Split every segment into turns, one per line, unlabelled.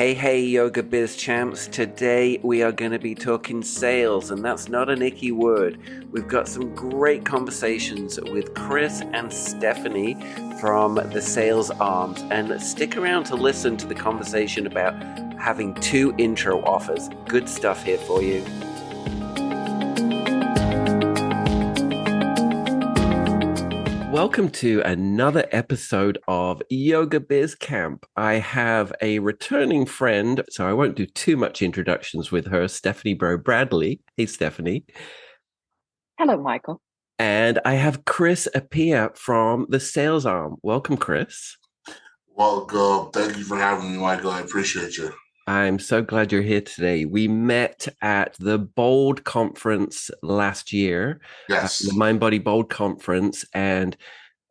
Hey, Yoga Biz champs. Today we are going to be talking sales, and that's not an icky word. We've got some great conversations with Chris and Stephanie from the sales arms, and stick around to listen to the conversation about having 2 intro offers. Good stuff here for you. Welcome to another episode of Yoga Biz Camp. I have a returning friend, so I won't do too much introductions with her, Stephanie Bradley. Hey, Stephanie.
Hello, Michael.
And I have Chris Appiah from the sales arm. Welcome, Chris.
Welcome. Thank you for having me, Michael. I appreciate you.
I'm so glad you're here today. We met at the Bold conference last year.
Yes.
The Mind Body Bold conference. And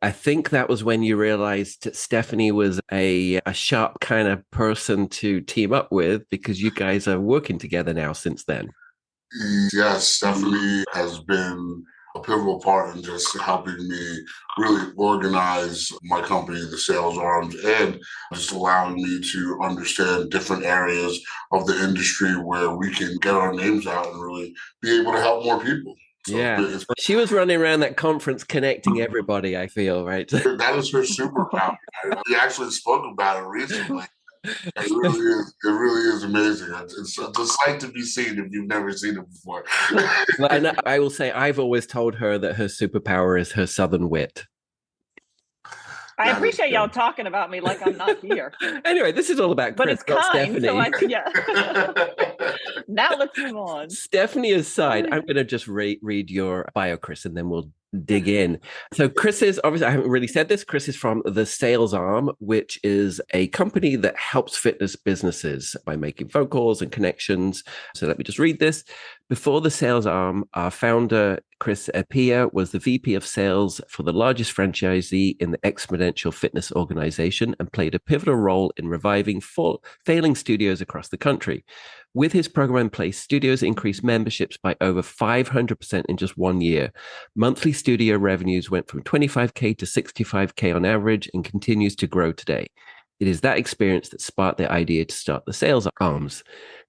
I think that was when you realized Stephanie was a sharp kind of person to team up with, because you guys are working together now since then.
Yes, Stephanie has been a pivotal part in just helping me really organize my company, the sales arms, and just allowing me to understand different areas of the industry where we can get our names out and really be able to help more people.
So yeah, she was running around that conference connecting everybody, I feel, right?
That is her superpower. We actually spoke about it recently. It really is amazing. It's a sight to be seen if you've never seen it before.
And I will say, I've always told her that her superpower is her Southern wit.
I appreciate y'all talking about me like I'm not here.
Anyway, this is all about Chris,
but it's kind, so yeah. Now let's move on.
Stephanie aside, I'm going to just read your bio, Chris, and then we'll dig in. So Chris is, obviously, I haven't really said this, Chris is from the sales arm, which is a company that helps fitness businesses by making phone calls and connections. So let me just read this. Before the sales arm, our founder, Chris Appiah, was the VP of sales for the largest franchisee in the exponential fitness organization and played a pivotal role in reviving failing studios across the country. With his program in place, studios increased memberships by over 500% in just 1 year. Monthly studio revenues went from $25K to $65K on average and continues to grow today. It is that experience that sparked the idea to start the sales arms.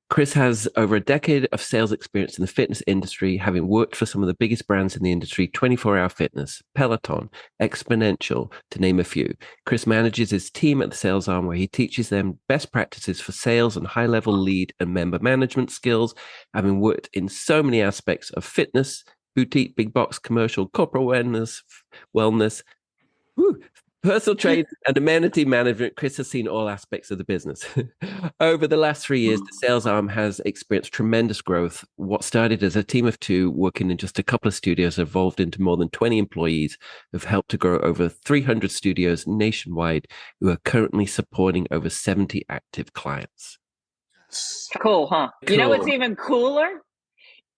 Chris has over a decade of sales experience in the fitness industry, having worked for some of the biggest brands in the industry, 24 Hour Fitness, Peloton, Exponential, to name a few. Chris manages his team at the sales arm, where he teaches them best practices for sales and high-level lead and member management skills, having worked in so many aspects of fitness, boutique, big box, commercial, corporate wellness, personal training and amenity management. Chris has seen all aspects of the business. Over the last 3 years, the sales arm has experienced tremendous growth. What started as a team of 2 working in just a couple of studios evolved into more than 20 employees who've helped to grow over 300 studios nationwide, who are currently supporting over 70 active clients.
Cool, huh? Cool. You know what's even cooler?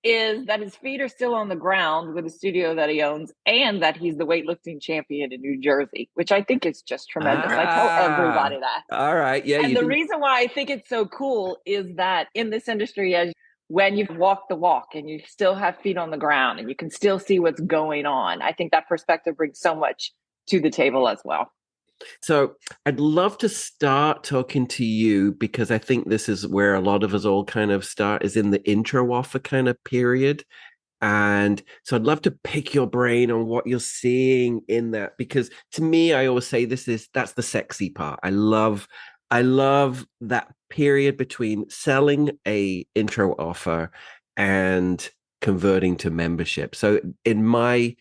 Is that his feet are still on the ground with the studio that he owns, and that he's the weightlifting champion in New Jersey, which I think is just tremendous. I tell everybody that.
All right. Yeah.
And the reason why I think it's so cool is that in this industry, when you walk the walk and you still have feet on the ground and you can still see what's going on, I think that perspective brings so much to the table as well.
So I'd love to start talking to you, because I think this is where a lot of us all kind of start, is in the intro offer kind of period. And so I'd love to pick your brain on what you're seeing in that, because to me, I always say that's the sexy part. I love that period between selling a intro offer and converting to membership. So in my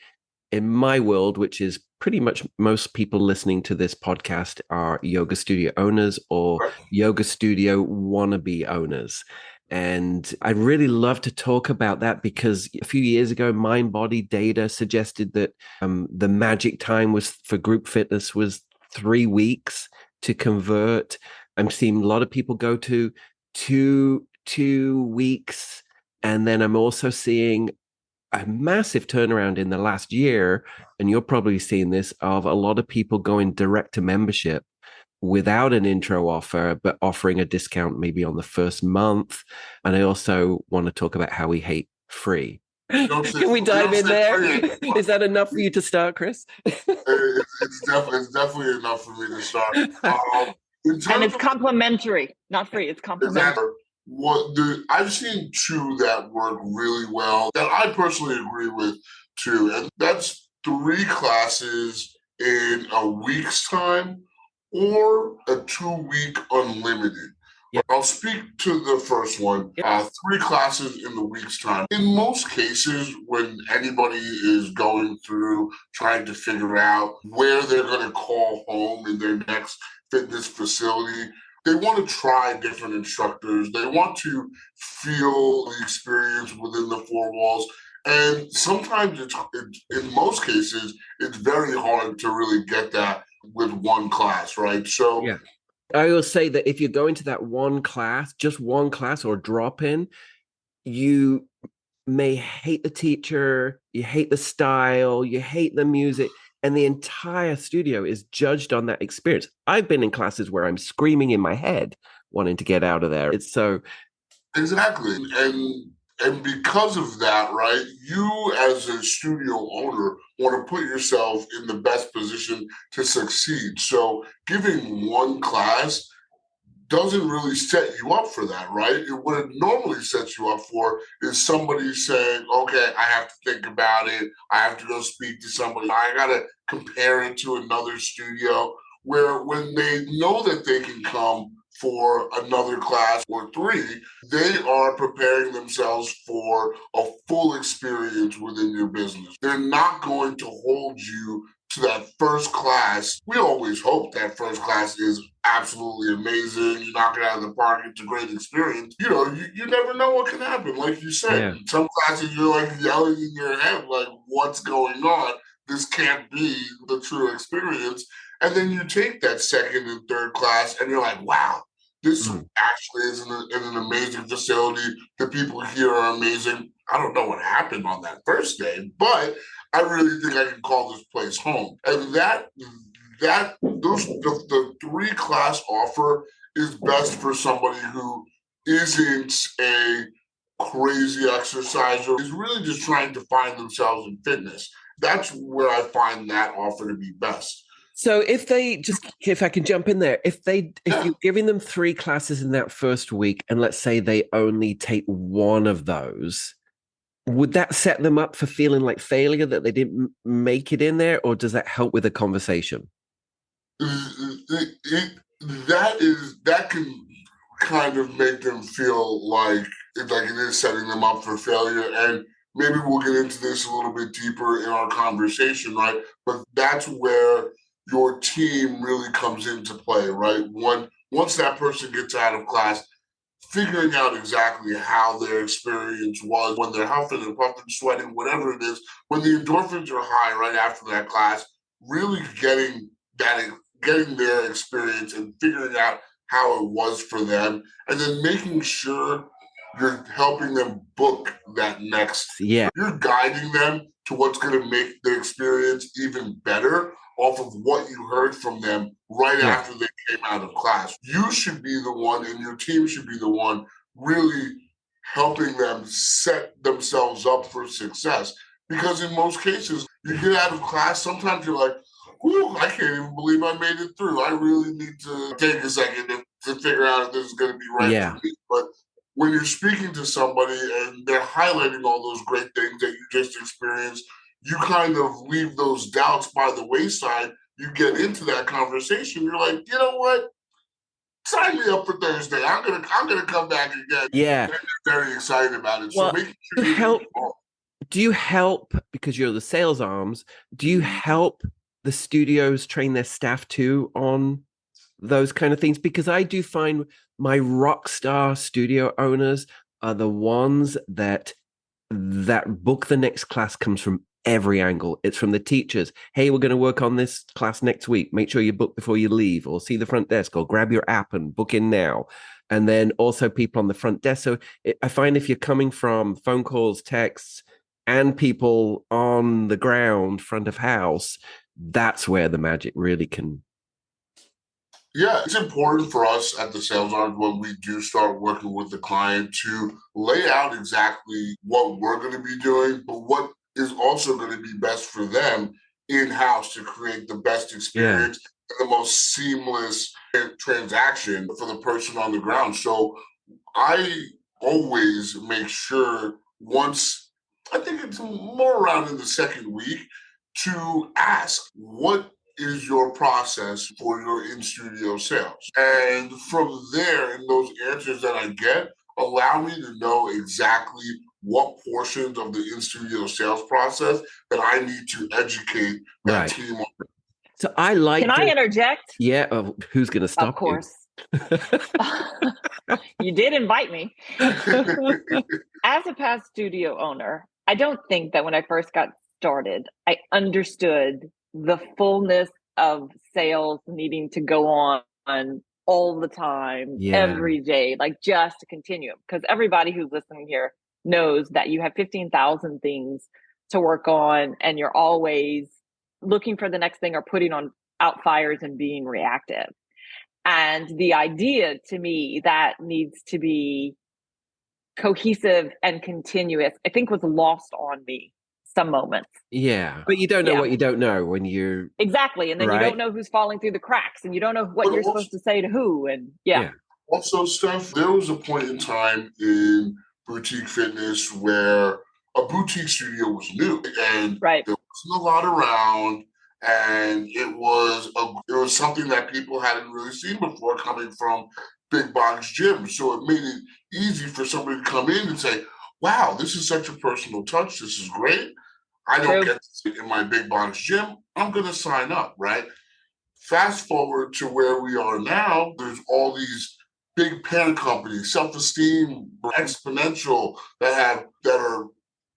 world, which is pretty much most people listening to this podcast are yoga studio owners or yoga studio wannabe owners. And I'd really love to talk about that, because a few years ago, Mind Body data suggested that the magic time was for group fitness was 3 weeks to convert. I'm seeing a lot of people go to two weeks. And then I'm also seeing a massive turnaround in the last year, and you're probably seeing this, of a lot of people going direct to membership without an intro offer, but offering a discount maybe on the first month. And I also want to talk about how we hate free. Can we dive in there? Is that enough for you to start, Chris?
It's definitely enough for me to start.
And it's complimentary, not free. It's complimentary.
Exactly. I've seen two that work really well that I personally agree with too, and that's 3 classes in a week's time or a 2-week unlimited.
Yep.
I'll speak to the first one.
Yep.
3 classes in the week's time. In most cases, when anybody is going through trying to figure out where they're going to call home in their next fitness facility, they want to try different instructors. They want to feel the experience within the 4 walls. And sometimes in most cases, it's very hard to really get that with one class, right? So
yeah. I will say that if you go into that one class, just one class or drop in, you may hate the teacher, you hate the style, you hate the music, and the entire studio is judged on that experience. I've been in classes where I'm screaming in my head, wanting to get out of there. It's so...
Exactly. And because of that, right, you as a studio owner want to put yourself in the best position to succeed. So giving one class doesn't really set you up for that, right? What it normally sets you up for is somebody saying, okay, I have to think about it. I have to go speak to somebody. I got to compare it to another studio, where when they know that they can come for another class or 3, they are preparing themselves for a full experience within your business. They're not going to hold you to that first class. We always hope that first class is absolutely amazing. You knock it out of the park. It's a great experience. You know, you never know what can happen. Like you said, some classes you're like yelling in your head, like, what's going on? This can't be the true experience. And then you take that second and third class and you're like, wow, this actually is an amazing facility. The people here are amazing. I don't know what happened on that first day, but I really think I can call this place home. And the 3-class offer is best for somebody who isn't a crazy exerciser, is really just trying to find themselves in fitness. That's where I find that offer to be best.
So if I can jump in there, if you're giving them 3 classes in that first week, and let's say they only take one of those, would that set them up for feeling like failure that they didn't make it in there, or does that help with the conversation?
That can kind of make them feel like it is setting them up for failure. And maybe we'll get into this a little bit deeper in our conversation, right? But that's where your team really comes into play, right? Once that person gets out of class, figuring out exactly how their experience was when they're huffing and puffing, sweating, whatever it is, when the endorphins are high right after that class, really getting their experience and figuring out how it was for them, and then making sure you're helping them book that next.
Yeah.
You're guiding them to what's going to make the experience even better off of what you heard from them right after they came out of class. You should be the one, and your team should be the one really helping them set themselves up for success. Because in most cases, you get out of class, sometimes you're like, ooh, I can't even believe I made it through. I really need to take a second to figure out if this is going to be right for me. But when you're speaking to somebody and they're highlighting all those great things that you just experienced, you kind of leave those doubts by the wayside. You get into that conversation. You're like, you know what? Sign me up for Thursday. I'm gonna come back again.
Yeah,
and they're very excited about it.
Well,
so making sure
do you help, because you're the sales arms? Do you help the studios train their staff too on those kind of things? Because I do find my rock star studio owners are the ones that book the next class comes from every angle. It's from the teachers. Hey, we're going to work on this class next week. Make sure you book before you leave, or see the front desk, or grab your app and book in now. And then also people on the front desk. So I find if you're coming from phone calls, texts, and people on the ground, front of house, that's where the magic really can.
Yeah, it's important for us at the sales arms when we do start working with the client to lay out exactly what we're going to be doing, but what is also going to be best for them in-house to create the best experience the most seamless transaction for the person on the ground. So I always make sure once, I think it's more around in the second week, to ask, what is your process for your in-studio sales? And from there, and those answers that I get allow me to know exactly what portions of the in-studio sales process that I need to educate that team on.
So I like.
Can I interject?
Yeah. Who's going to stop
Of course. You did invite me. As a past studio owner, I don't think that when I first got started, I understood the fullness of sales needing to go on all the time, every day, like just to continue. Because everybody who's listening here knows that you have 15,000 things to work on, and you're always looking for the next thing or putting on out fires and being reactive. And the idea to me that needs to be cohesive and continuous, I think, was lost on me some moments.
Yeah. But you don't know what you don't know when you're.
Exactly. And then you don't know who's falling through the cracks, and you don't know what you're supposed to say to who. And
Also, Steph, there was a point in time in boutique fitness where a boutique studio was new, and there wasn't a lot around. And it was something that people hadn't really seen before, coming from big box gyms. So it made it easy for somebody to come in and say, wow, this is such a personal touch. This is great. I don't get to sit in my big box gym. I'm going to sign up, right? Fast forward to where we are now, there's all these big parent companies, Self-Esteem, Exponential, that are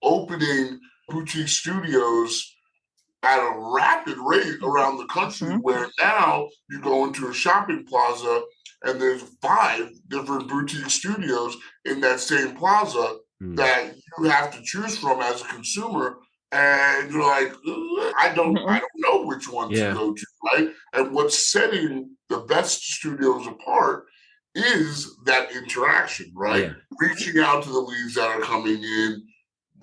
opening boutique studios at a rapid rate around the country, where now you go into a shopping plaza and there's 5 different boutique studios in that same plaza that you have to choose from as a consumer. And you're like, I don't know which one to go to, right? And what's setting the best studios apart is that interaction, right? Yeah. Reaching out to the leads that are coming in,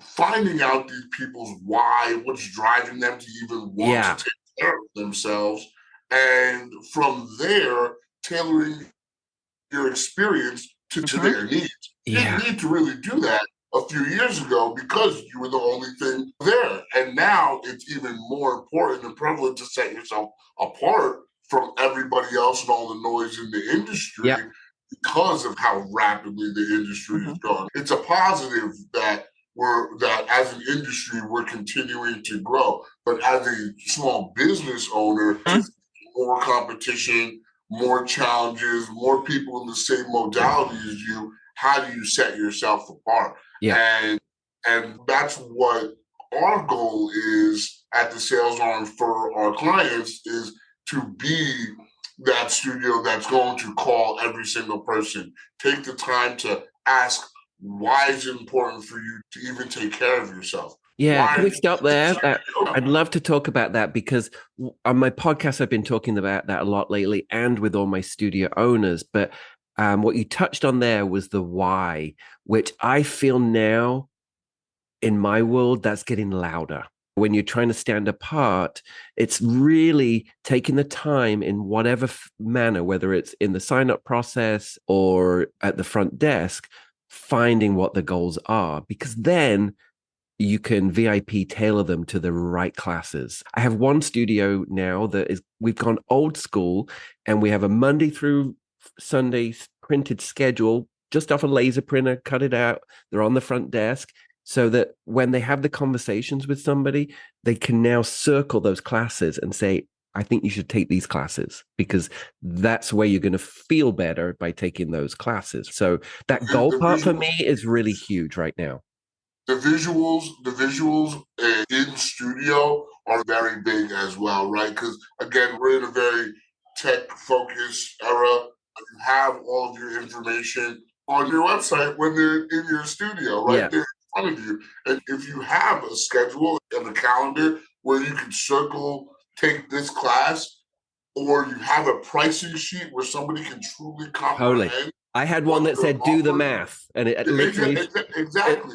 finding out these people's why, what's driving them to even want to take care of themselves. And from there, tailoring your experience to their needs. You didn't need to really do that a few years ago because you were the only thing there. And now it's even more important and prevalent to set yourself apart from everybody else and all the noise in the industry because of how rapidly the industry is going. It's a positive that as an industry, we're continuing to grow. But as a small business owner, more competition, more challenges, more people in the same modality as you. How do you set yourself apart? Yeah. And that's what our goal is at the Sales Arm for our clients, is to be that studio that's going to call every single person. Take the time to ask, why is it important for you to even take care of yourself?
Yeah, can we stop there? I'd love to talk about that, because on my podcast, I've been talking about that a lot lately and with all my studio owners. But what you touched on there was the why, which I feel now in my world, that's getting louder. When you're trying to stand apart, it's really taking the time in whatever manner, whether it's in the sign-up process or at the front desk, finding what the goals are, because then you can VIP tailor them to the right classes. I have one studio now we've gone old school, and we have a Monday through Sunday printed schedule just off a laser printer, cut it out. They're on the front desk, so that when they have the conversations with somebody, they can now circle those classes and say, I think you should take these classes, because that's where you're going to feel better by taking those classes. So that goal part for me is really huge right now.
The visuals in studio are very big as well, right? Because again, we're in a very tech-focused era. You have all of your information on your website when they're in your studio, right there in front of you. And if you have a schedule and a calendar where you can circle, take this class, or you have a pricing sheet where somebody can truly comprehend.
Totally. I had one that said, do the math. And it literally,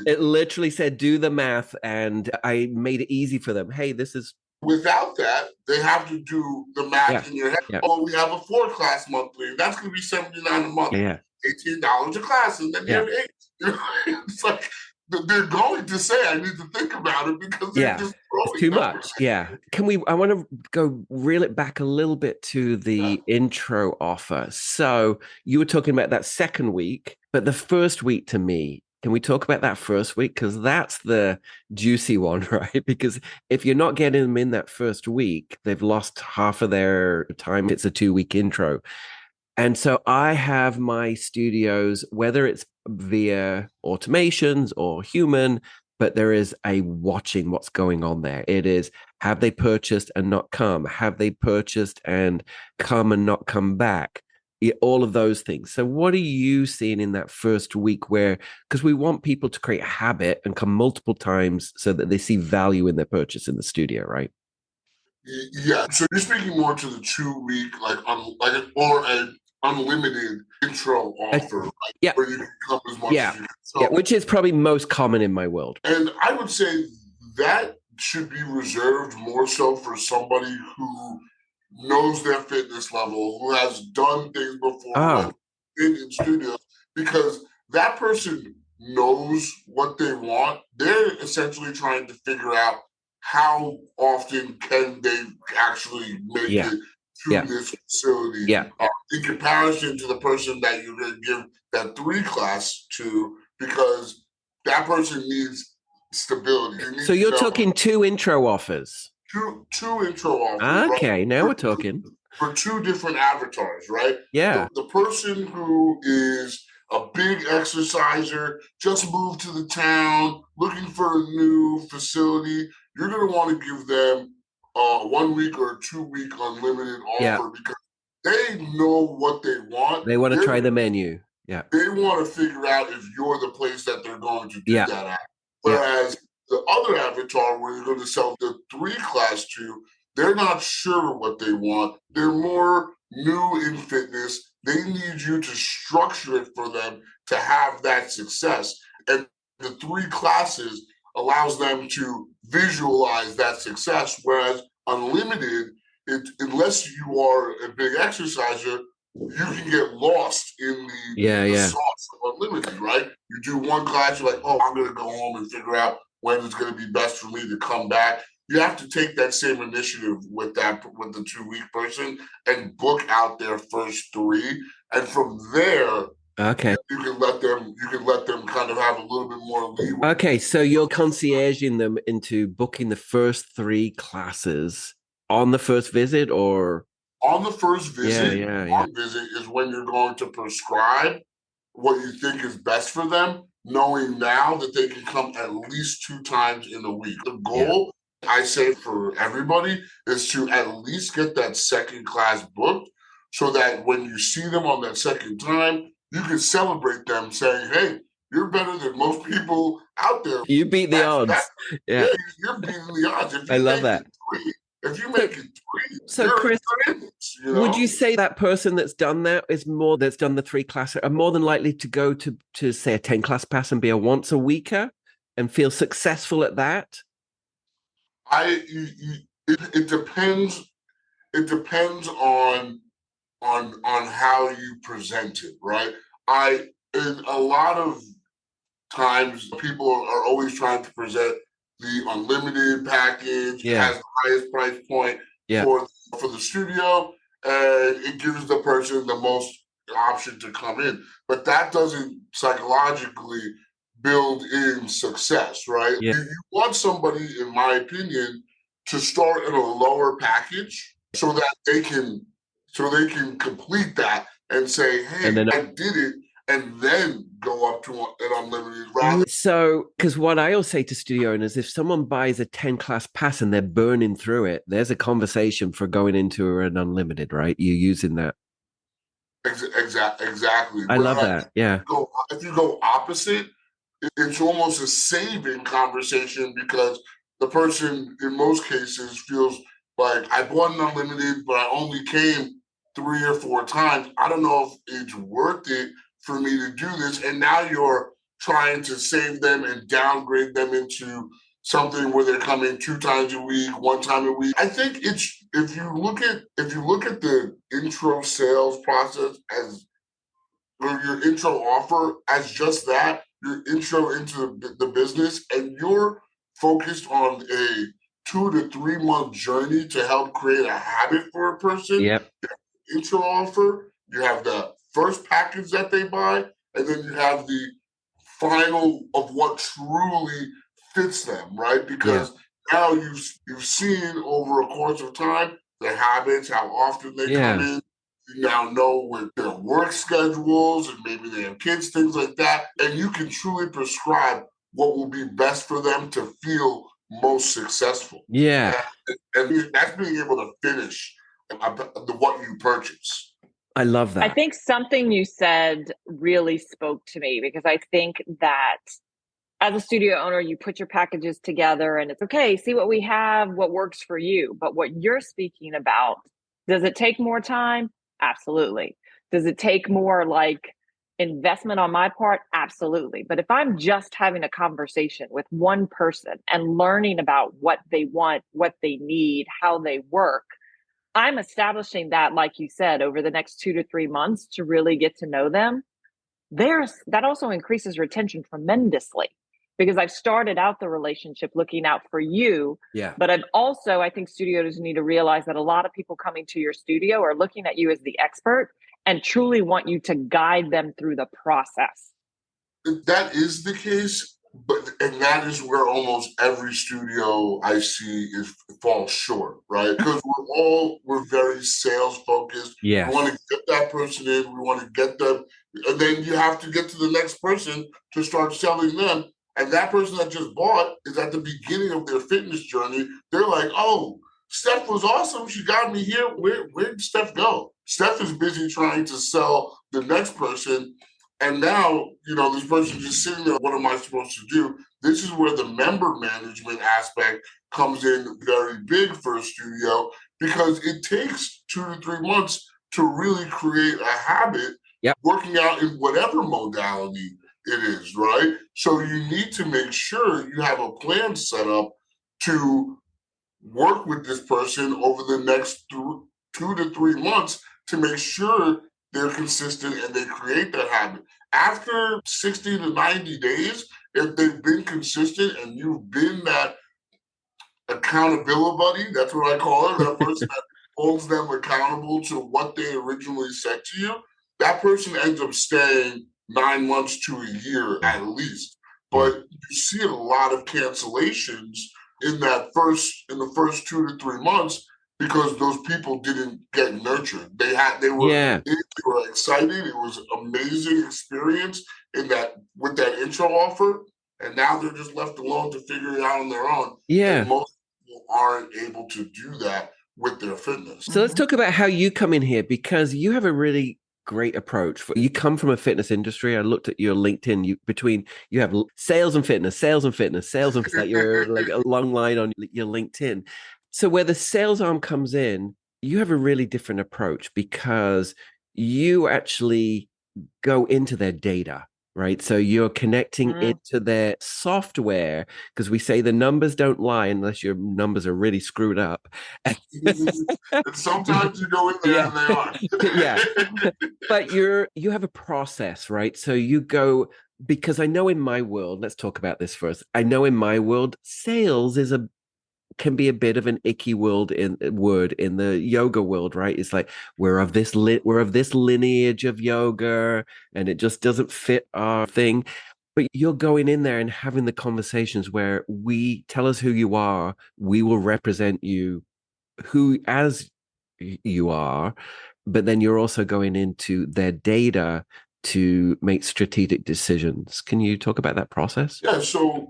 it literally said, do the math. And I made it easy for them. Hey, this is
Without that, they have to do the math in your head.
Yeah.
Oh, we have a 4-class monthly. That's going to be $79 a month.
Yeah.
$18 a class, and then you have 8. It's like they're going to say, I need to think about it because they're just
it's too much. Yeah. I want to go reel it back a little bit to the intro offer. So you were talking about that second week, but the first week to me, can we talk about that first week? Because that's the juicy one, right? Because if you're not getting them in that first week, they've lost half of their time. It's a 2-week intro. And so I have my studios, whether it's via automations or human, but there is a watching what's going on there. It is, have they purchased and not come? Have they purchased and come and not come back? All of those things. So what are you seeing in that first week where, because we want people to create a habit and come multiple times so that they see value in their purchase in the studio, right?
Yeah. So you're speaking more to the 2-week, or an unlimited intro offer, right? Where you can come as much as you can. So,
which is probably most common in my world.
And I would say that should be reserved more so for somebody who knows their fitness level, who has done things before, been in studios, because that person knows what they want. They're essentially trying to figure out how often can they actually make it to this facility in comparison to the person that you're going to give that 3-class to, because that person needs stability.
So you're talking 2 intro offers.
Two intro offers.
Okay,
right?
now we're talking.
For 2 different avatars, right?
Yeah.
The person who is a big exerciser, just moved to the town, looking for a new facility, you're going to want to give them a 1-week or a 2-week unlimited offer because they know what they want.
They want to try the menu. Yeah.
They want to figure out if you're the place that they're going to do that at. Whereas the other avatar where you're going to sell the 3-class to, they're not sure what they want. They're more new in fitness. They need you to structure it for them to have that success. And the 3 classes allows them to visualize that success. Whereas unlimited, unless you are a big exerciser, you can get lost in the sauce of unlimited, right? You do 1 class, you're like, oh, I'm going to go home and figure out when it's going to be best for me to come back. You have to take that same initiative with the 2-week person and book out their first 3, and from there, you can let them kind of have a little bit more leeway.
Okay, so you're concierging them into booking the first 3 classes on the first visit, or
on the first visit? On visit is when you're going to prescribe what you think is best for them, knowing now that they can come at least 2 times in a week. The goal, I say for everybody, is to at least get that 2nd class booked so that when you see them on that 2nd time, you can celebrate them saying, hey, you're better than most people out there.
You beat the odds.
You're beating the odds.
I love that.
If you make it 3,
so Chris, would you say that person that's done that that's done the 3 class are more than likely to go to say a 10-class pass and be a once a weeker and feel successful at that?
It depends. It depends on how you present it, right? In a lot of times, people are always trying to present the unlimited package, has the highest price point for the studio, and it gives the person the most option to come in. But that doesn't psychologically build in success, right? You want somebody, in my opinion, to start at a lower package so that they can complete that and say, hey, I did it, and then go up to an unlimited.
So, because what I always say to studio owners, if someone buys a 10-class pass and they're burning through it, there's a conversation for going into an unlimited, right? You're using that.
Exactly.
I love that. Yeah.
If you go opposite, it's almost a saving conversation because the person, in most cases, feels like I bought an unlimited, but I only came 3 or 4 times. I don't know if it's worth it for me to do this. And now you're trying to save them and downgrade them into something where they're coming 2 times a week, 1 time a week. I think it's if you look at the intro sales process as or your intro offer as just that, your intro into the business, and you're focused on a 2 to 3 month journey to help create a habit for a person.
Yep.
Intro offer, you have the first package that they buy, and then you have the final of what truly fits them, right? Because now you've seen over a course of time their habits, how often they come in. You now know with their work schedules and maybe they have kids, things like that, and you can truly prescribe what will be best for them to feel most successful.
Yeah.
And that's being able to finish what you purchase.
I love that.
I think something you said really spoke to me, because I think that as a studio owner, you put your packages together and it's okay, see what we have, what works for you. But what you're speaking about, does it take more time? Absolutely. Does it take more like investment on my part? Absolutely. But if I'm just having a conversation with one person and learning about what they want, what they need, how they work, I'm establishing that, like you said, over the next 2 to 3 months to really get to know them. That also increases retention tremendously, because I've started out the relationship looking out for you.
Yeah.
But I think studios need to realize that a lot of people coming to your studio are looking at you as the expert and truly want you to guide them through the process.
That is the case, and that is where almost every studio I see falls short, right? Because we're very sales focused.
Yes.
We want to get that person in, we want to get them, and then you have to get to the next person to start selling them. And that person that just bought is at the beginning of their fitness journey. They're like, oh, Steph was awesome. She got me here. Where did Steph go? Steph is busy trying to sell the next person. And now, this person just sitting there, what am I supposed to do? This is where the member management aspect comes in very big for a studio, because it takes 2 to 3 months to really create a habit, working out in whatever modality it is, right? So you need to make sure you have a plan set up to work with this person over the next 2 to 3 months to make sure they're consistent and they create that habit. After 60 to 90 days, if they've been consistent and you've been that accountability buddy, that's what I call it, that person that holds them accountable to what they originally said to you, that person ends up staying 9 months to a year at least. But you see a lot of cancellations in the first 2 to 3 months, because those people didn't get nurtured. They were excited. It was an amazing experience with that intro offer, and now they're just left alone to figure it out on their own.
Yeah.
And most people aren't able to do that with their fitness.
So let's talk about how you come in here, because you have a really great approach. You come from a fitness industry. I looked at your LinkedIn. You have sales and fitness, like you're like a long line on your LinkedIn. So where the sales arm comes in, you have a really different approach, because you actually go into their data, right? So you're connecting into their software, because we say the numbers don't lie unless your numbers are really screwed up.
And sometimes you go in there and they are.
But you have a process, right? So you go, because I know in my world, let's talk about this first. I know in my world, sales can be a bit of an icky word in the yoga world, right? It's like we're of this lineage of yoga, and it just doesn't fit our thing. But you're going in there and having the conversations where we tell us who you are, we will represent you as you are, but then you're also going into their data to make strategic decisions. Can you talk about that process?
Yeah, so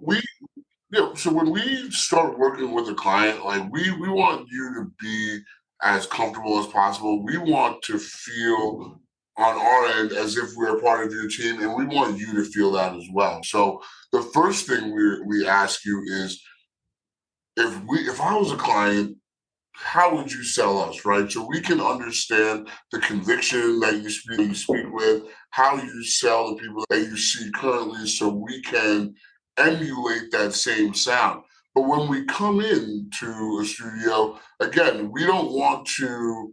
when we start working with a client, like we want you to be as comfortable as possible. We want to feel on our end as if we're a part of your team, and we want you to feel that as well. So the first thing we ask you is, if I was a client, how would you sell us, right? So we can understand the conviction that you speak with, how you sell the people that you see currently, so we can emulate that same sound. But when we come into a studio, again, we don't want to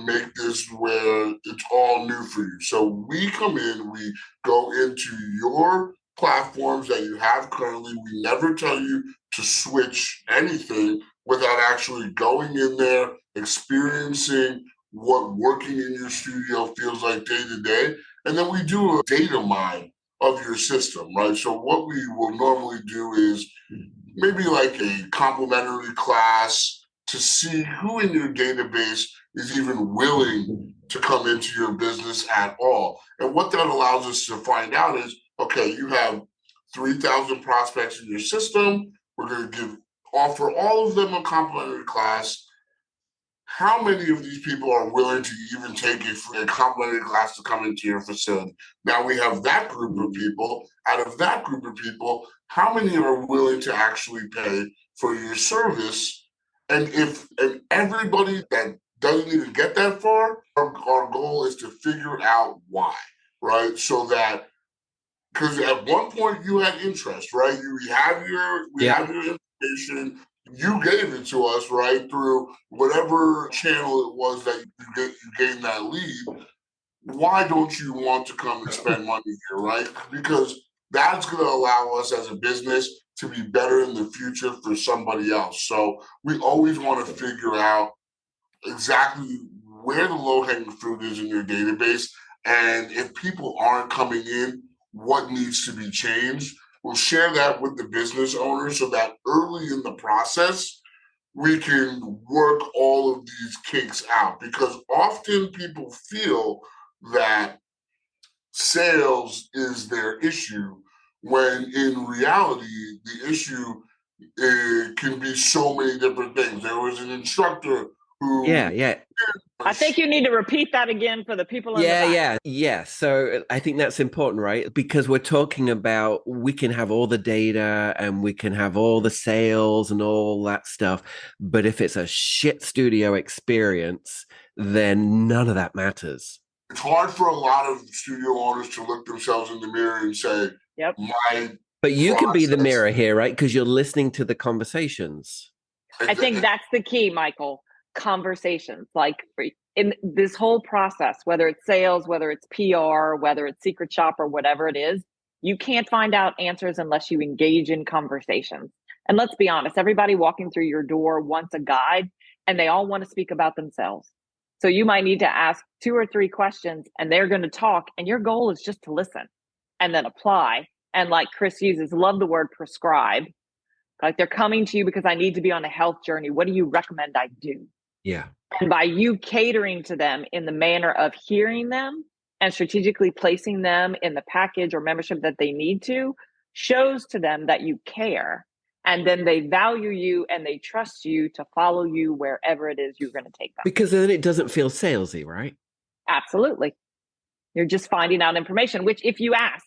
make this where it's all new for you. So we come in, we go into your platforms that you have currently. We never tell you to switch anything without actually going in there, experiencing what working in your studio feels like day to day. And then we do a data mine of your system, right? So what we will normally do is maybe like a complimentary class to see who in your database is even willing to come into your business at all. And what that allows us to find out is, okay, you have 3,000 prospects in your system. We're going to offer all of them a complimentary class. How many of these people are willing to even take a complimentary class to come into your facility? Now we have that group of people. Out of that group of people, how many are willing to actually pay for your service? And everybody that doesn't even get that far, our goal is to figure out why, right? So that, because at one point you had interest, right? We have your information. You gave it to us, right, through whatever channel it was that you gained that lead. Why don't you want to come and spend money here, right? Because that's going to allow us as a business to be better in the future for somebody else. So we always want to figure out exactly where the low-hanging fruit is in your database. And if people aren't coming in, what needs to be changed. We'll share that with the business owner so that early in the process, we can work all of these kinks out, because often people feel that sales is their issue, when in reality, the issue can be so many different things. There was an instructor who...
Yeah.
I think you need to repeat that again for the people in the back.
Yeah. So I think that's important, right? Because we're talking about, we can have all the data and we can have all the sales and all that stuff. But if it's a shit studio experience, then none of that matters.
It's hard for a lot of studio owners to look themselves in the mirror and say,
Yep.
But you can be the mirror here, right? Because you're listening to the conversations.
I think that's the key, Michael. Conversations. Like in this whole process, whether it's sales, whether it's PR, whether it's secret shop or whatever it is, you can't find out answers unless you engage in conversations. And let's be honest, everybody walking through your door wants a guide, and they all want to speak about themselves. So you might need to ask 2 or 3 questions, and they're going to talk, and your goal is just to listen and then apply. And like Chris uses, love the word prescribe. Like, they're coming to you because I need to be on a health journey. What do you recommend I do?
Yeah.
And by you catering to them in the manner of hearing them and strategically placing them in the package or membership that they need to, shows to them that you care. And then they value you and they trust you to follow you wherever it is you're going to take them.
Because then it doesn't feel salesy, right?
Absolutely. You're just finding out information, which if you ask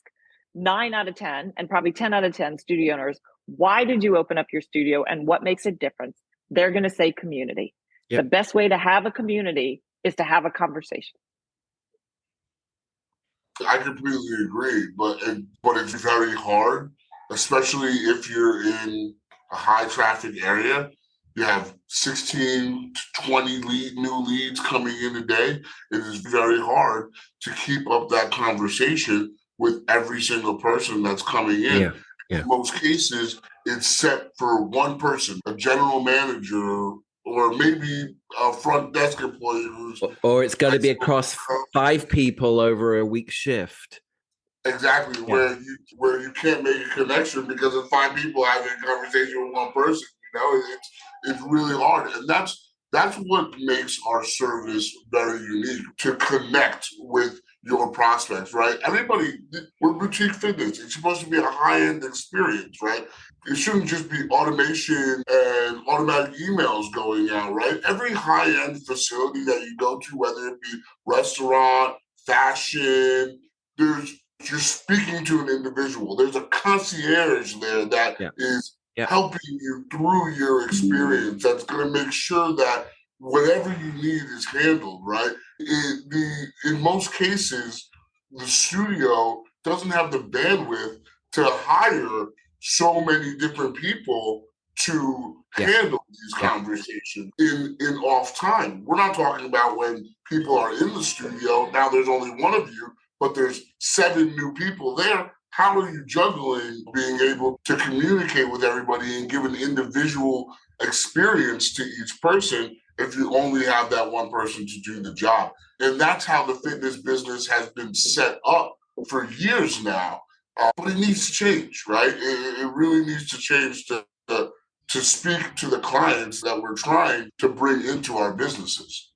9 out of 10 and probably 10 out of 10 studio owners, why did you open up your studio and what makes a difference? They're going to say community. Yep. The best way to have a community is to have a conversation.
I completely agree, but it's very hard, especially if you're in a high traffic area. You have 16 to 20 new leads coming in a day. It is very hard to keep up that conversation with every single person that's coming in.
Yeah.
In most cases, it's set for one person, a general manager, or maybe a front desk employee
or it's got to be across 5 people over a week shift.
Exactly, where you can't make a connection because of 5 people having a conversation with one person. You know, it's really hard, and that's what makes our service very unique, to connect with your prospects, right? We're boutique fitness. It's supposed to be a high-end experience, right? It shouldn't just be automation and automatic emails going out, right? Every high-end facility that you go to, whether it be restaurant, fashion, you're speaking to an individual. There's a concierge there that is helping you through your experience, that's going to make sure that whatever you need is handled, right? In most cases, the studio doesn't have the bandwidth to hire so many different people to handle these conversations in off time. We're not talking about when people are in the studio. Now there's only one of you, but there's 7 new people there. How are you juggling being able to communicate with everybody and give an individual experience to each person if you only have that one person to do the job? And that's how the fitness business has been set up for years now. But it needs to change, right? It really needs to change to speak to the clients that we're trying to bring into our businesses.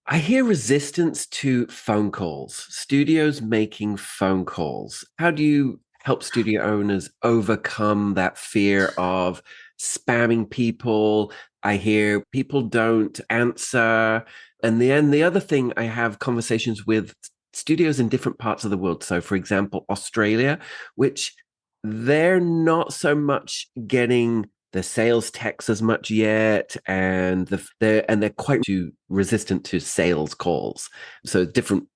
I hear resistance to phone calls, studios making phone calls. How do you help studio owners overcome that fear of spamming people? I hear people don't answer. And then the other thing, I have conversations with studios in different parts of the world. So, for example, Australia, which they're not so much getting the sales techs as much yet, and they're quite resistant to sales calls. So different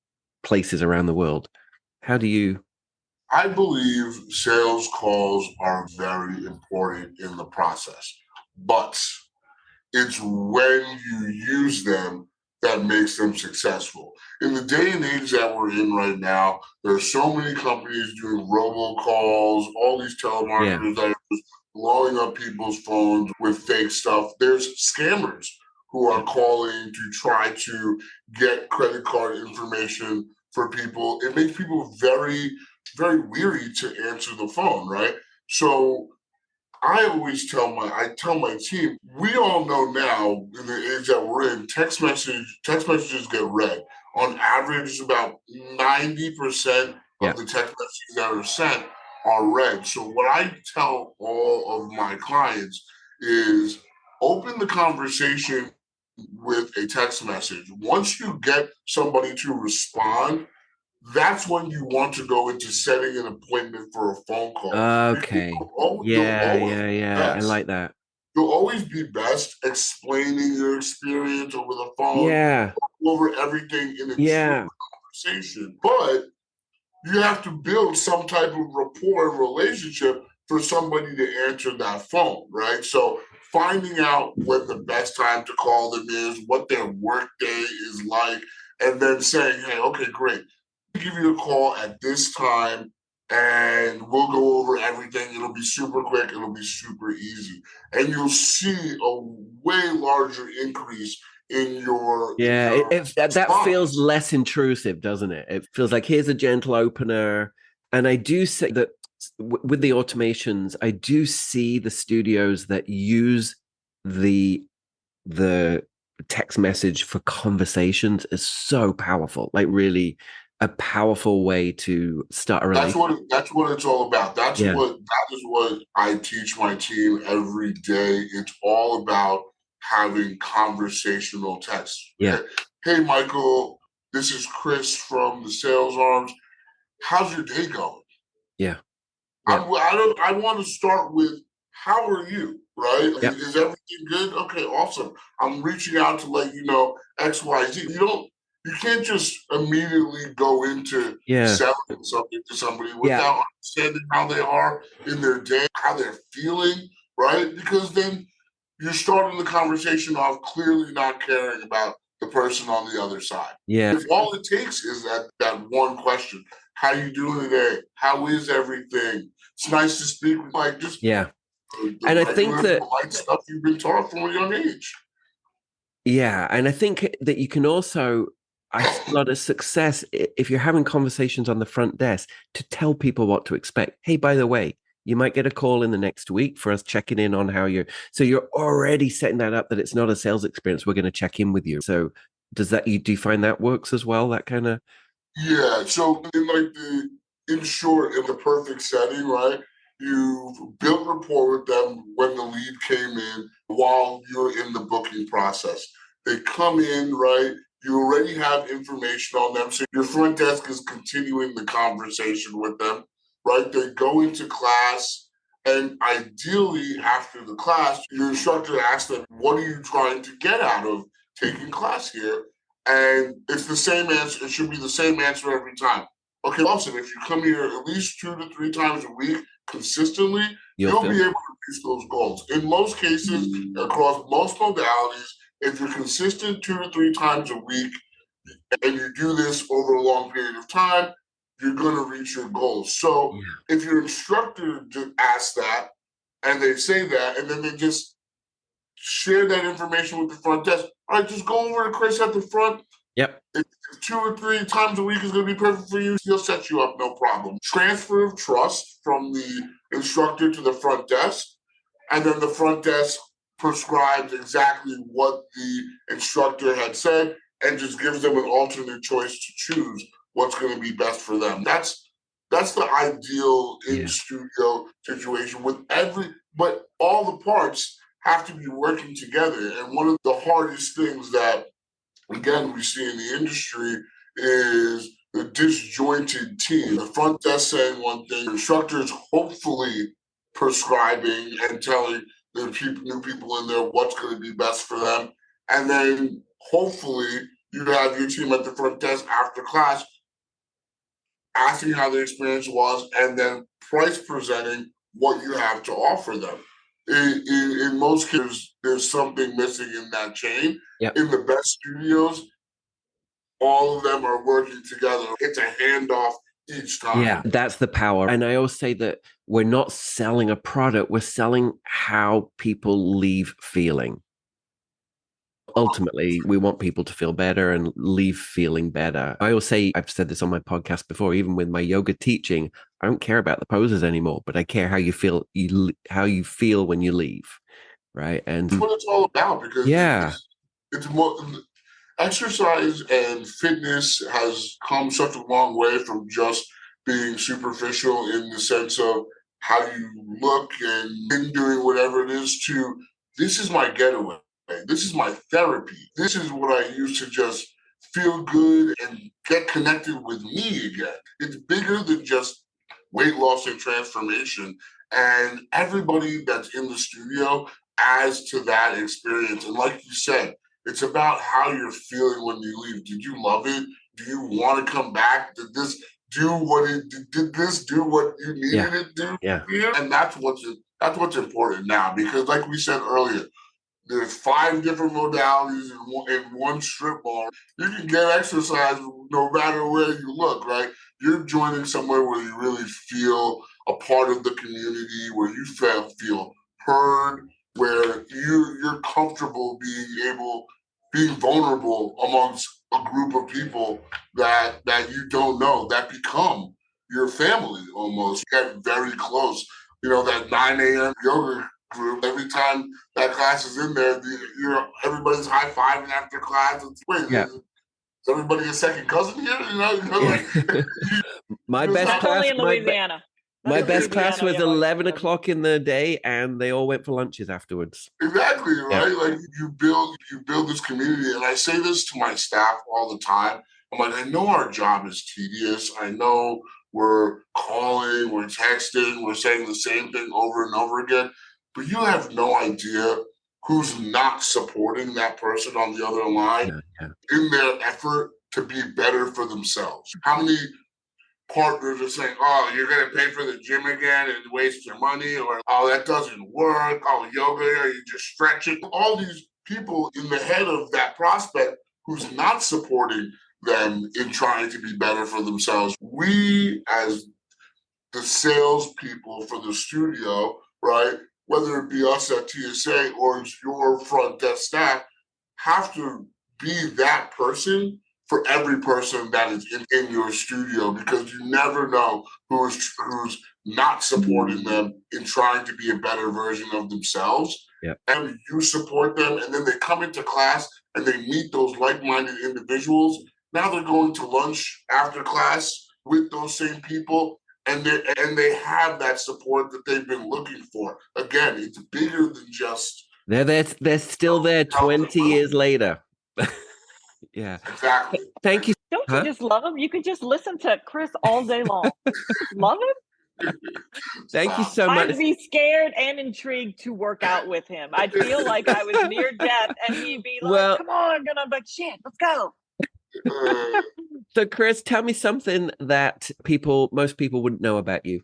places around the world. How do you?
I believe sales calls are very important in the process, but it's when you use them that makes them successful. In the day and age that we're in right now, there are so many companies doing robocalls, all these telemarketers that are just blowing up people's phones with fake stuff. There's scammers who are calling to try to get credit card information for people. It makes people very, very weary to answer the phone, right? So I always tell my team, we all know now in the age that we're in, text messages get read. On average, about 90% of the text messages that are sent are read. So what I tell all of my clients is open the conversation with a text message. Once you get somebody to respond, that's when you want to go into setting an appointment for a phone call.
Okay. Yeah. I like that.
You'll always be best explaining your experience over the phone, over everything in a true conversation. But you have to build some type of rapport and relationship for somebody to answer that phone, right? So finding out when the best time to call them is, what their work day is like, and then saying, hey, okay, great. I'll give you a call at this time and we'll go over everything. It'll be super quick. It'll be super easy. And you'll see a way larger increase in your
that feels less intrusive, doesn't it? It feels like here's a gentle opener. And I do say that with the automations, I do see the studios that use the text message for conversations is so powerful, like really a powerful way to start a relationship.
That's what it's all about. That is what I teach my team every day. It's all about having conversational text. Hey, Michael, this is Chris from the Sales Arms. How's your day going? I want to start with, how are you? Right? Is everything good? Okay, awesome. I'm reaching out to let you know X, Y, Z. You can't just immediately go into selling something to somebody without understanding how they are in their day, how they're feeling, right? Because then you're starting the conversation off clearly not caring about the person on the other side. If all it takes is that one question, how you doing today? How is everything? It's nice to speak with, like, just
and I think that
stuff you've been taught from a young age.
And I think that you can also, I see a lot of success if you're having conversations on the front desk to tell people what to expect. Hey, by the way, you might get a call in the next week for us checking in on how so you're already setting that up, that it's not a sales experience. We're going to check in with you. So do you find that works as well? That kind of.
Yeah. So in short, in the perfect setting, right? You've built rapport with them when the lead came in while you're in the booking process. They come in, right? You already have information on them. So your front desk is continuing the conversation with them, right? They go into class, and ideally after the class, your instructor asks them, what are you trying to get out of taking class here? And it's the same answer. It should be the same answer every time. Okay, awesome. If you come here at least 2 to 3 times a week, consistently, you'll be able to reach those goals. In most cases, across most modalities, if you're consistent 2 to 3 times a week and you do this over a long period of time, you're going to reach your goals. So if your instructor asks that and they say that, and then they just share that information with the front desk, all right, just go over to Chris at the front.
Yep.
If 2 or 3 times a week is going to be perfect for you, he'll set you up, no problem. Transfer of trust from the instructor to the front desk, and then the front desk prescribes exactly what the instructor had said and just gives them an alternate choice to choose what's going to be best for them. That's the ideal in-studio situation but all the parts have to be working together. And one of the hardest things that, again, we see in the industry is the disjointed team. The front desk saying one thing, instructors hopefully prescribing and telling the new people in there what's going to be best for them. And then hopefully you have your team at the front desk after class asking how the experience was and then price presenting what you have to offer them. In most cases, there's something missing in that chain.
Yep.
In the best studios, all of them are working together. It's a handoff each time.
Yeah, that's the power. And I always say that we're not selling a product, we're selling how people leave feeling. Ultimately, we want people to feel better and leave feeling better. I always say, I've said this on my podcast before, even with my yoga teaching, I don't care about the poses anymore, but I care how you feel, how you feel when you leave, right? And
that's what it's all about, because it's more exercise and fitness has come such a long way from just being superficial in the sense of how you look and doing whatever it is to this is my getaway. This is my therapy. This is what I use to just feel good and get connected with me again. It's bigger than just weight loss and transformation. And everybody that's in the studio adds to that experience. And like you said, it's about how you're feeling when you leave. Did you love it? Do you want to come back? Did this do what you needed it to do?
Yeah.
And that's what's important now, because like we said earlier, there's 5 different modalities in one strip mall. You can get exercise no matter where you look, right? You're joining somewhere where you really feel a part of the community, where you feel heard, where you're comfortable being vulnerable amongst a group of people that you don't know, that become your family almost. Get very close. You know, that 9 a.m. yoga group, every time that class is in there, everybody's high-fiving after class. Is everybody a second cousin here?
My best class,
only in Louisiana.
My best class was 11 o'clock in the day, and they all went for lunches afterwards.
Exactly, right? Yeah. Like you build this community, and I say this to my staff all the time. I'm like, I know our job is tedious. I know we're calling, we're texting, we're saying the same thing over and over again, but you have no idea who's not supporting that person on the other line in their effort to be better for themselves. How many partners are saying, oh, you're going to pay for the gym again and waste your money, or, oh, that doesn't work, oh, yoga, are you just stretching? All these people in the head of that prospect who's not supporting them in trying to be better for themselves. We, as the salespeople for the studio, right, whether it be us at TSA or it's your front desk staff, have to be that person for every person that is in your studio, because you never know who's not supporting them in trying to be a better version of themselves.
Yep.
And you support them, and then they come into class and they meet those like-minded individuals. Now they're going to lunch after class with those same people, and they have that support that they've been looking for. Again, it's bigger than just...
They're still there 20 years later. Yeah.
Exactly.
Thank you.
Don't you just love him? You could just listen to Chris all day long. Love him?
Thank you so much.
I'd be scared and intrigued to work out with him. I'd feel like I was near death, and he'd be like, come on. And I'm like, shit, let's go.
So, Chris, tell me something that most people wouldn't know about you.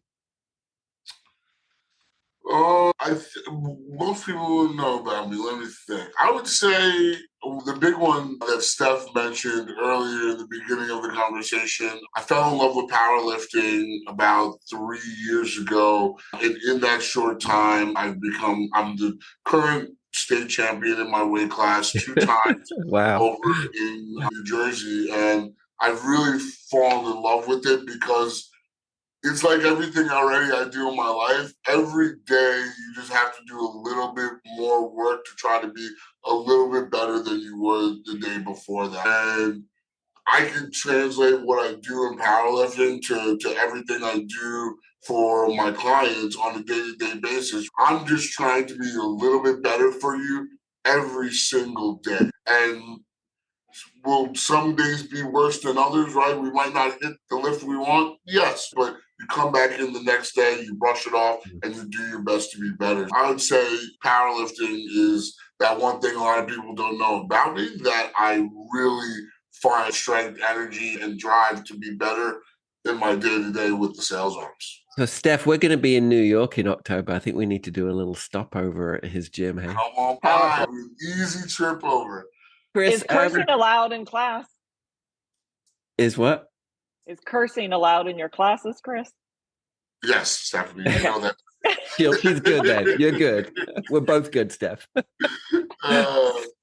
Most people would know about me. Let me think. I would say the big one that Steph mentioned earlier in the beginning of the conversation. I fell in love with powerlifting about 3 years ago. And in that short time, I'm the current state champion in my weight class 2 times
Wow.
over in New Jersey. And I've really fallen in love with it because it's like everything already I do in my life. Every day, you just have to do a little bit more work to try to be a little bit better than you were the day before that. And I can translate what I do in powerlifting to everything I do for my clients on a day-to-day basis. I'm just trying to be a little bit better for you every single day. And will some days be worse than others, right? We might not hit the lift we want, yes, but you come back in the next day, you brush it off, and you do your best to be better. I would say powerlifting is that one thing a lot of people don't know about me, that I really find strength, energy, and drive to be better in my day-to-day with the sales arms.
So, Steph, we're going to be in New York in October. I think we need to do a little stopover at his gym. Hey,
come on by. Easy trip over.
Chris, is cursing allowed in class?
Is what?
Is cursing allowed in your classes, Chris?
Yes, Stephanie. You know that.
He's good then. You're good. We're both good, Steph.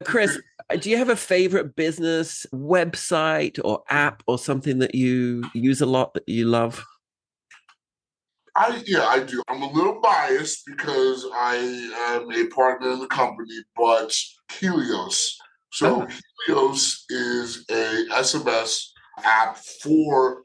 Chris, do you have a favorite business website or app or something that you use a lot that you love?
I do. I'm a little biased because I am a partner in the company, but Helios. So Helios is a SMS app for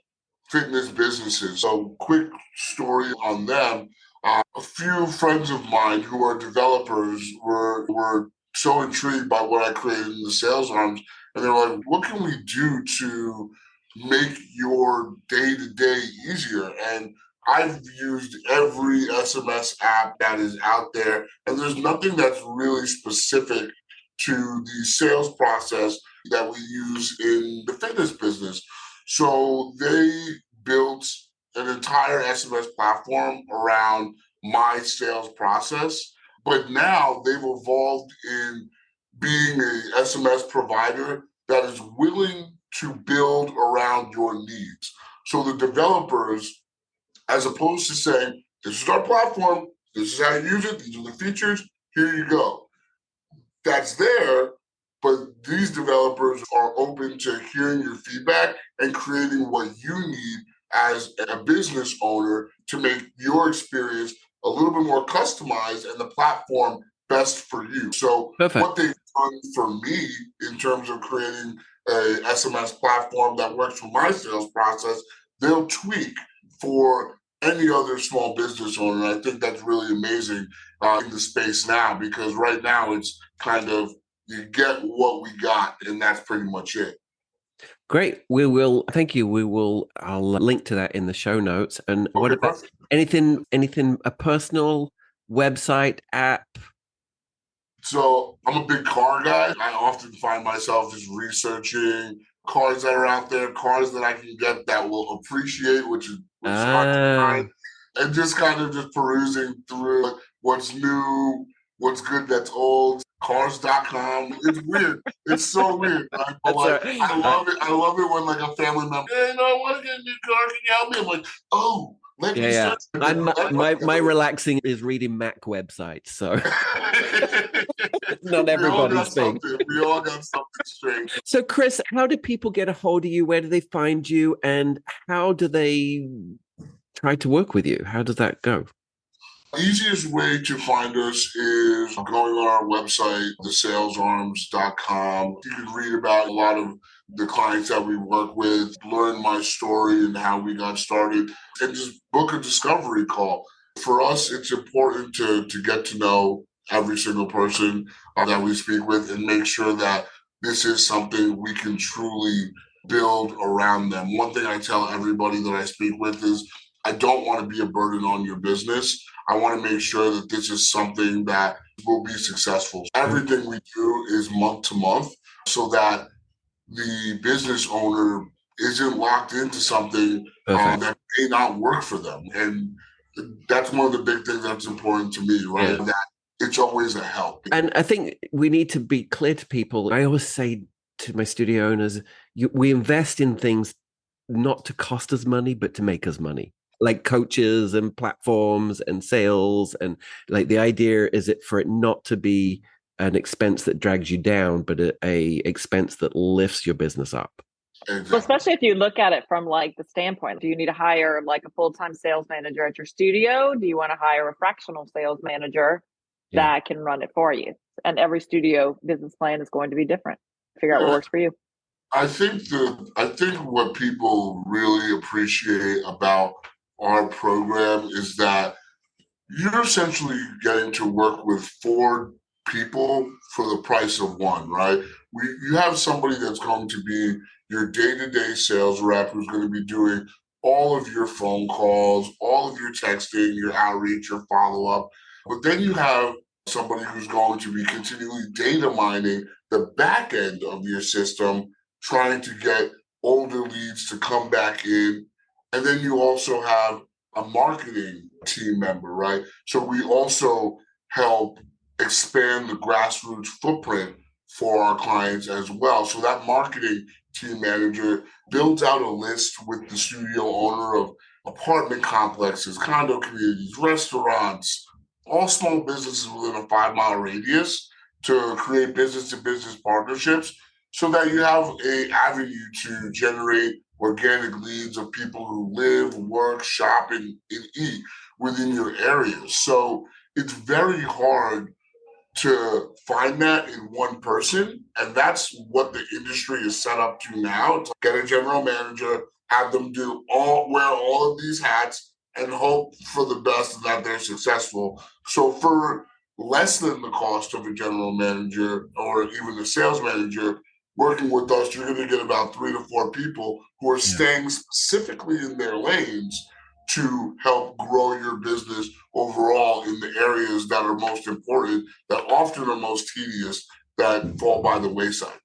fitness businesses. So quick story on them. A few friends of mine who are developers were so intrigued by what I created in the sales arms. And they're like, what can we do to make your day-to-day easier? And I've used every SMS app that is out there, and there's nothing that's really specific to the sales process that we use in the fitness business. So they built an entire SMS platform around my sales process, but now they've evolved in being a SMS provider that is willing to build around your needs. So the developers, as opposed to saying, this is our platform, this is how you use it, these are the features, here you go. That's there, but these developers are open to hearing your feedback and creating what you need as a business owner to make your experience a little bit more customized and the platform best for you. So
Perfect.
What they've done for me in terms of creating a SMS platform that works for my sales process, they'll tweak for any other small business owner. I think that's really amazing in the space now, because right now it's kind of, you get what we got, and that's pretty much it.
Great. We will. Thank you. I'll link to that in the show notes. And
Okay,
what about
perfect.
anything, a personal website, app?
So I'm a big car guy. I often find myself just researching cars that are out there, cars that I can get that will appreciate, which is hard to find, and just kind of just perusing through what's new, what's good that's old. Cars.com. It's weird. It's so weird. Right? But I love it. I love it when like a family member, hey, I want to get a new car. Can you help me? I'm like, oh, let me search.
My relaxing is reading Mac websites. So not everybody's thing.
We all got something straight.
So Chris, how do people get a hold of you? Where do they find you? And how do they try to work with you? How does that go?
Easiest way to find us is going on our website, thesalesarms.com. You can read about a lot of the clients that we work with, learn my story and how we got started, and just book a discovery call. For us, it's important to get to know every single person that we speak with and make sure that this is something we can truly build around them. One thing I tell everybody that I speak with is, I don't want to be a burden on your business. I want to make sure that this is something that will be successful. Everything we do is month to month so that the business owner isn't locked into something that may not work for them. And that's one of the big things that's important to me, right?
Yeah.
That it's always a help.
And I think we need to be clear to people. I always say to my studio owners, we invest in things not to cost us money, but to make us money, like coaches and platforms and sales. And like the idea is it for it not to be an expense that drags you down, but a expense that lifts your business up.
Exactly. Well, especially if you look at it from like the standpoint, do you need to hire like a full-time sales manager at your studio? Do you want to hire a fractional sales manager that can run it for you? And every studio business plan is going to be different. Figure out what works for you.
I think what people really appreciate about our program is that you're essentially getting to work with 4 people for the price of 1, right? You have somebody that's going to be your day-to-day sales rep who's going to be doing all of your phone calls, all of your texting, your outreach, your follow-up. But then you have somebody who's going to be continually data mining the back end of your system, trying to get older leads to come back in. And then you also have a marketing team member, right? So we also help expand the grassroots footprint for our clients as well. So that marketing team manager builds out a list with the studio owner of apartment complexes, condo communities, restaurants, all small businesses within a 5-mile radius to create business-to-business partnerships so that you have an avenue to generate organic leads of people who live, work, shop, and eat within your areas. So it's very hard to find that in one person. And that's what the industry is set up to now. To get a general manager, have them wear all of these hats and hope for the best and that they're successful. So for less than the cost of a general manager or even a sales manager, working with us, you're going to get about 3 to 4 people who are staying specifically in their lanes to help grow your business overall in the areas that are most important, that often are most tedious, that fall by the wayside.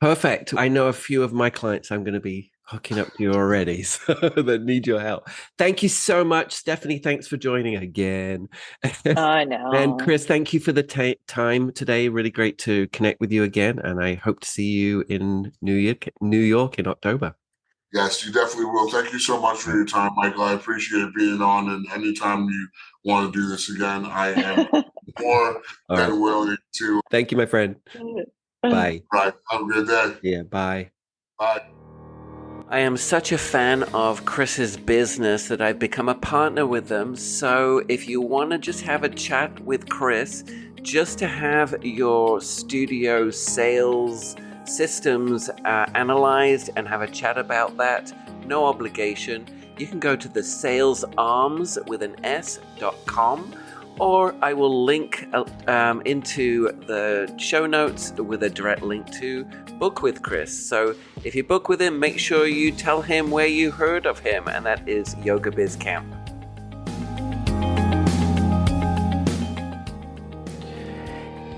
Perfect. I know a few of my clients I'm going to be hooking up to you already, so that need your help. Thank you so much, Stephanie. Thanks for joining again.
I know.
And Chris, thank you for the time today. Really great to connect with you again. And I hope to see you in New York in October.
Yes, you definitely will. Thank you so much for your time, Michael. I appreciate being on. And anytime you want to do this again, I am more than willing to.
Thank you, my friend. Bye.
Right. Have a good day.
Yeah, bye.
Bye.
I am such a fan of Chris's business that I've become a partner with them. So if you want to just have a chat with Chris, just to have your studio sales systems analyzed and have a chat about that, no obligation. You can go to the salesarms.com, or I will link into the show notes with a direct link to book with Chris. So if you book with him, make sure you tell him where you heard of him, and that is Yoga Biz Camp.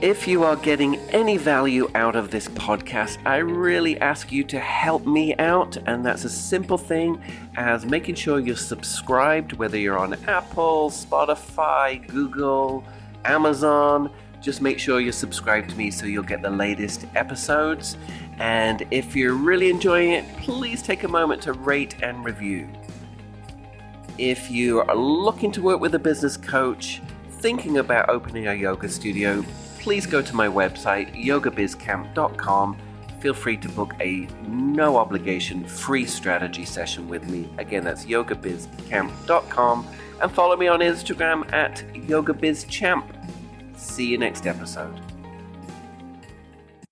If you are getting any value out of this podcast, I really ask you to help me out, and that's a simple thing as making sure you're subscribed, whether you're on Apple, Spotify, Google, Amazon. Just make sure you're subscribed to me so you'll get the latest episodes. And if you're really enjoying it, please take a moment to rate and review. If you are looking to work with a business coach, thinking about opening a yoga studio, please go to my website, yogabizcamp.com. Feel free to book a no obligation free strategy session with me. Again, that's yogabizcamp.com, and follow me on Instagram at yogabizchamp. See you next episode.